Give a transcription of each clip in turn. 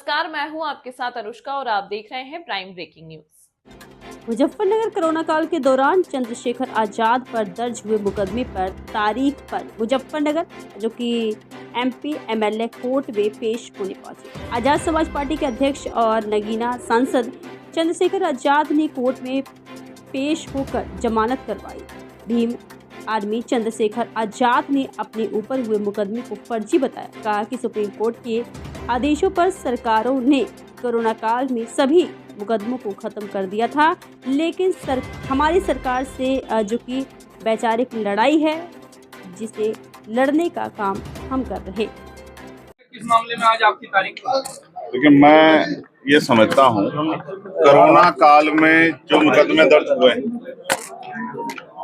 नमस्कार, मैं हूं आपके साथ अनुष्का और आप देख रहे हैं prime breaking news. Muzaffarnagar corona काल के दौरान चंद्रशेखर आजाद पर दर्ज हुए मुकदमे पर तारीख पर मुजफ्फरनगर जो कि एमपी एमएलए कोर्ट में पेश होने पहुंचे। आजाद समाज पार्टी के अध्यक्ष और नगीना सांसद चंद्रशेखर आजाद ने कोर्ट में पेश होकर जमानत करवाई। भीम आर्मी चंद्रशेखर आजाद ने अपने ऊपर हुए मुकदमे को फर्जी बताया। कहा कि सुप्रीम कोर्ट के आदेशों पर सरकारों ने कोरोना काल में सभी मुकदमों को खत्म कर दिया था, लेकिन हमारी सरकार से जो कि वैचारिक लड़ाई है, जिसे लड़ने का काम हम कर रहे। किस मामले में आज आपकी तारीख? देखिए, मैं ये समझता हूँ कोरोना काल में जो मुकदमे दर्ज हुए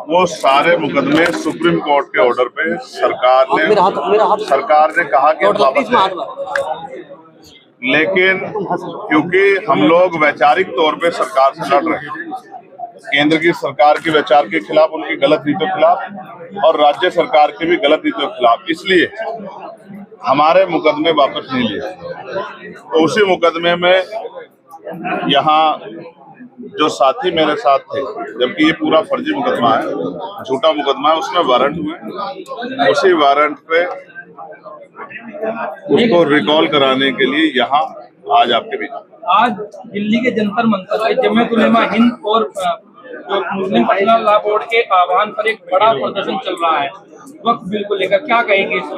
वो सारे मुकदमे सुप्रीम कोर्ट के ऑर्डर पे सरकार ने कहा कि वापस लें। लेकिन क्योंकि हम लोग वैचारिक तौर पे सरकार से लड़ रहे हैं, केंद्र की सरकार के विचार के खिलाफ, उनकी गलत नीतियों के खिलाफ और राज्य सरकार की भी गलत नीतियों के खिलाफ, इसलिए हमारे मुकदमे वापस नहीं लिए। तो उसी मुकदमे में यहाँ जो साथी मेरे साथ थे, जबकि ये पूरा फर्जी मुकदमा है, झूठा मुकदमा है, उसमें वारंट हुए, उसी वारंट पे उसको रिकॉल कराने के लिए यहाँ आज आपके बीच। आज दिल्ली के जंतर मंतर पे जमीयत उलेमा हिंद और जो मुस्लिम पर्सनल लॉ बोर्ड के आह्वान पर एक बड़ा प्रदर्शन चल रहा है वक्फ बिल को लेकर, क्या कहेंगे इसको?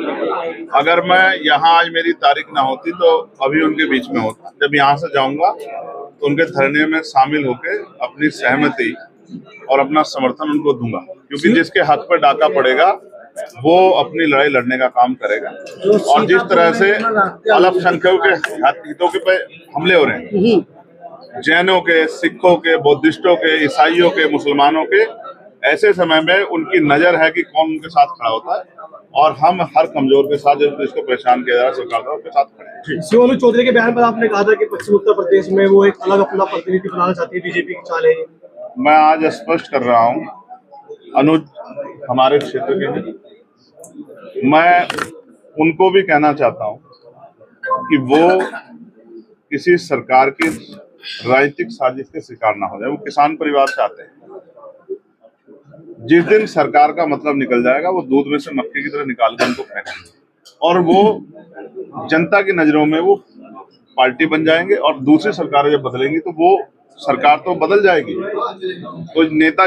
अगर मैं यहाँ आज मेरी तारीख ना होती तो अभी उनके बीच में होता। जब यहाँ से जाऊंगा तो उनके धरने में शामिल होकर अपनी सहमति और अपना समर्थन उनको दूंगा, क्योंकि जिसके हक पर डाका पड़ेगा वो अपनी लड़ाई लड़ने का काम करेगा। और जिस तरह से अल्पसंख्यकों के हितों के पे हमले हो रहे हैं, जैनों के, सिखों के, बौद्धिस्टों के, ईसाइयों के, मुसलमानों के, ऐसे समय में उनकी नजर है कि कौन उनके साथ खड़ा होता है, और हम हर कमजोर के साथ, जो इसको परेशान किया जा रहा है सरकार द्वारा, उसके साथ खड़े हैं। शिवानंद चौधरी के बयान पर आपने कहा था कि पश्चिम उत्तर प्रदेश में वो एक अलग अपना प्रतिनिधि बनाना चाहती है, बीजेपी की चाल है। मैं आज स्पष्ट कर रहा हूँ, अनुज हमारे क्षेत्र के हैं, मैं उनको भी कहना चाहता हूँ कि वो किसी सरकार की राजनीतिक साजिश के शिकार ना हो जाए। वो किसान परिवार से आते हैं। जिस दिन सरकार का मतलब निकल जाएगा, वो दूध में से मक्खी की तरह निकाल कर उनको फेंकेंगे, और वो जनता की नजरों में वो पार्टी बन जाएंगे, और दूसरी सरकारें जब बदलेंगी तो वो सरकार तो बदल जाएगी। तो नेता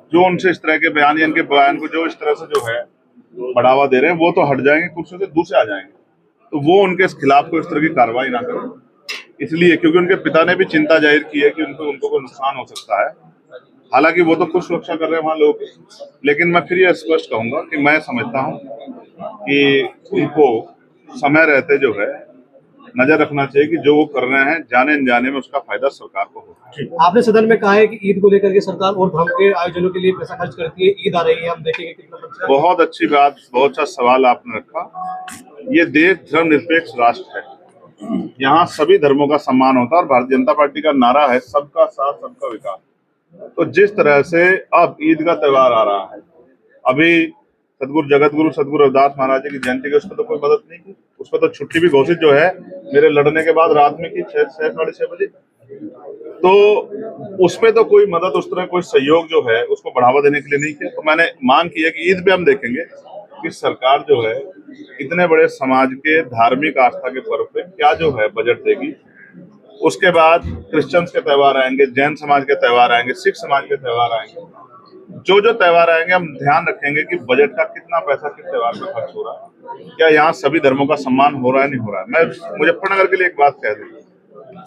जो उनसे इस तरह के बयान या इनके बयान को जो इस तरह से जो है बढ़ावा दे रहे हैं, वो तो हट जाएंगे, कुर्सी से दूसरे आ जाएंगे। तो वो उनके खिलाफ कोई इस तरह की कार्रवाई ना करें, इसलिए क्योंकि उनके पिता ने भी चिंता जाहिर की है कि उनको कोई नुकसान हो सकता है। हालांकि वो तो खुद सुरक्षा कर रहे हैं वहां लोग, लेकिन मैं फिर यह स्पष्ट कहूंगा कि मैं समझता हूं कि उनको समय रहते जो है नजर रखना चाहिए कि जो वो कर रहे हैं जाने अनजाने में उसका फायदा सरकार को हो। आपने सदन में कहा है कि ईद को लेकर के सरकार और धर्म के आयोजनों के लिए पैसा खर्च करती है, ईद आ रही है, हम देखेंगे कितना। बहुत अच्छी बात, बहुत अच्छा सवाल आपने रखा। ये देश धर्मनिरपेक्ष राष्ट्र है, यहाँ सभी धर्मों का सम्मान होता है, और भारतीय जनता पार्टी का नारा है सबका साथ सबका विकास। तो जिस तरह से अब ईद का त्योहार आ रहा है, अभी सदगुरु रविदास महाराज जी की जयंती की, उस पर तो कोई मदद नहीं की, उस पर तो छुट्टी भी घोषित जो है मेरे लड़ने के बाद रात में की 6-6:30 बजे। तो उसमें तो कोई मदद, उस तरह कोई सहयोग जो है उसको बढ़ावा देने के लिए नहीं किया। तो मैंने मांग की है कि ईद पे हम देखेंगे कि सरकार जो है इतने बड़े समाज के धार्मिक आस्था के पर्व पे क्या जो है बजट देगी। उसके बाद क्रिश्चियंस के त्योहार आएंगे, जैन समाज के त्योहार आएंगे, सिख समाज के त्योहार आएंगे। जो त्योहार आएंगे हम ध्यान रखेंगे कि बजट का कितना पैसा किस त्योहार में खर्च हो रहा है, क्या यहाँ सभी धर्मों का सम्मान हो रहा है, नहीं हो रहा है। मैं मुजफ्फरनगर के लिए एक बात कह दूं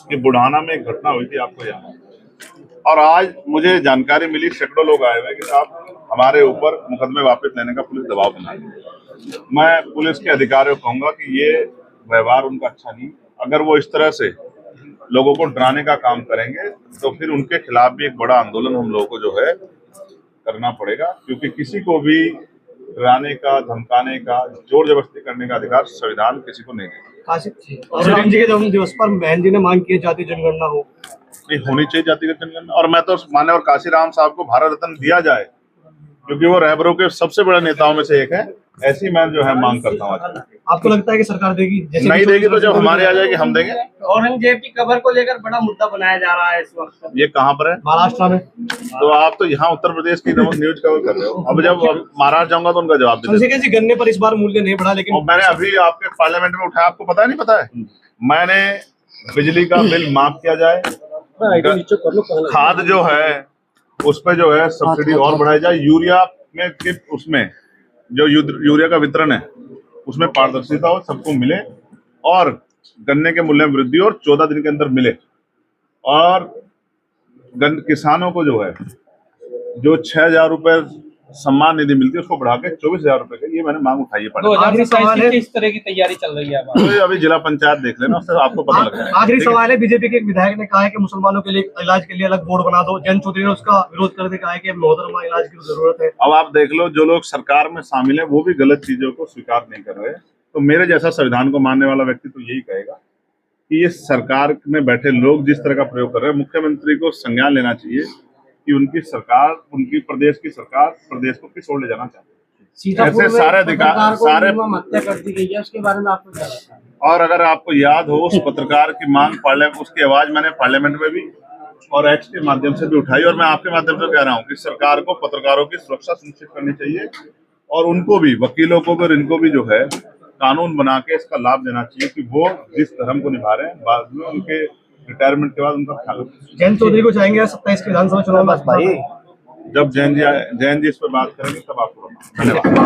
कि बुढ़ाना में एक घटना हुई थी, आपको याद है, और आज मुझे जानकारी मिली, सैकड़ों लोग आए हुए कि साहब हमारे ऊपर मुकदमे वापस लेने का पुलिस दबाव बना रही है। मैं पुलिस के अधिकारियों को कहूंगा कि ये व्यवहार उनका अच्छा नहीं। अगर वो इस तरह से लोगों को डराने का काम करेंगे तो फिर उनके खिलाफ भी एक बड़ा आंदोलन हम लोगों को जो है करना पड़ेगा, क्योंकि किसी को भी डराने का, धमकाने का, जोर जबरदस्ती करने का अधिकार संविधान किसी को नहीं देता। काशी जी के जन्म दिवस पर बहन जी ने मांग की जाति जनगणना होनी चाहिए जातिगत जनगणना, और मैं तो माननीय और काशीराम साहब को भारत रत्न दिया जाए, क्योंकि वो रहबरों के सबसे बड़े नेताओं में से एक है। ऐसी मैं जो है मांग करता हूँ। आपको लगता है कि सरकार देगी? जैसे नहीं देगी तो जब हमारे आ जाएगी हम देंगे। औरंगजेब की कब्र को लेकर बड़ा मुद्दा बनाया जा रहा है इस वक्त। ये कहाँ पर है? महाराष्ट्र में। तो आप तो यहाँ उत्तर प्रदेश की न्यूज कवर कर रहे हो। अब जब महाराष्ट्र जाऊंगा तो उनका जवाब दे। चंद्रशेखर जी, गन्ने पर इस बार मूल्य नहीं बढ़ा, लेकिन मैंने अभी आपके पार्लियामेंट में उठाया, आपको पता नहीं पता है? मैंने बिजली का बिल माफ किया जाए, खाद जो है उस पे जो है सब्सिडी और बढ़ाई जाए, यूरिया में के उसमें जो यूरिया का वितरण है उसमें पारदर्शिता हो, सबको मिले, और गन्ने के मूल्य में वृद्धि और 14 दिन के अंदर मिले, और किसानों को जो है जो 6,000 रुपए सम्मान निधि मिलती है उसको बढ़ा के 24,000 रुपए की, ये मैंने मांग उठाई है। 2027 की इस तरह की तैयारी चल रही है। तो अभी जिला पंचायत देख लेना, उससे आपको पता लग जाएगा। आखिरी सवाल है, बीजेपी के एक विधायक ने कहा है कि मुसलमानों के लिए इलाज के लिए अलग बोर्ड बना दो। जयंत चौधरी ने उसका विरोध करके कहा है कि मोहतरमा इलाज की जरूरत है। अब आप देख लो, जो लोग सरकार में शामिल है वो भी गलत चीजों को स्वीकार नहीं कर रहे, तो मेरे जैसा संविधान को मानने वाला व्यक्ति तो यही कहेगा कि ये सरकार में बैठे लोग जिस तरह का प्रयोग कर रहे हैं, मुख्यमंत्री को संज्ञान लेना चाहिए कि उनकी सरकार, उनकी प्रदेश की सरकार प्रदेश को किस ओर ले जाना चाहती है। ऐसे सारे अधिकार सारे हत्या कर दी गई है, उसके बारे में आपको क्या लगता है? और अगर आपको याद हो, उस पत्रकार की मांग उसकी आवाज मैंने पार्लियामेंट में भी और एक्ट के माध्यम से भी उठाई, और मैं आपके माध्यम से कह रहा हूँ कि सरकार को पत्रकारों की सुरक्षा सुनिश्चित करनी चाहिए, और उनको भी, वकीलों को भी और इनको भी जो है कानून बना के इसका लाभ देना चाहिए कि वो जिस धर्म को निभा रहे हैं बाद में उनके रिटायरमेंट के बाद उनका ख्याल रखें। जयंत चौधरी को चाहेंगे 27 के विधानसभा चुनाव में? जब जैन जी इस पर बात करेंगे तब आपको धन्यवाद।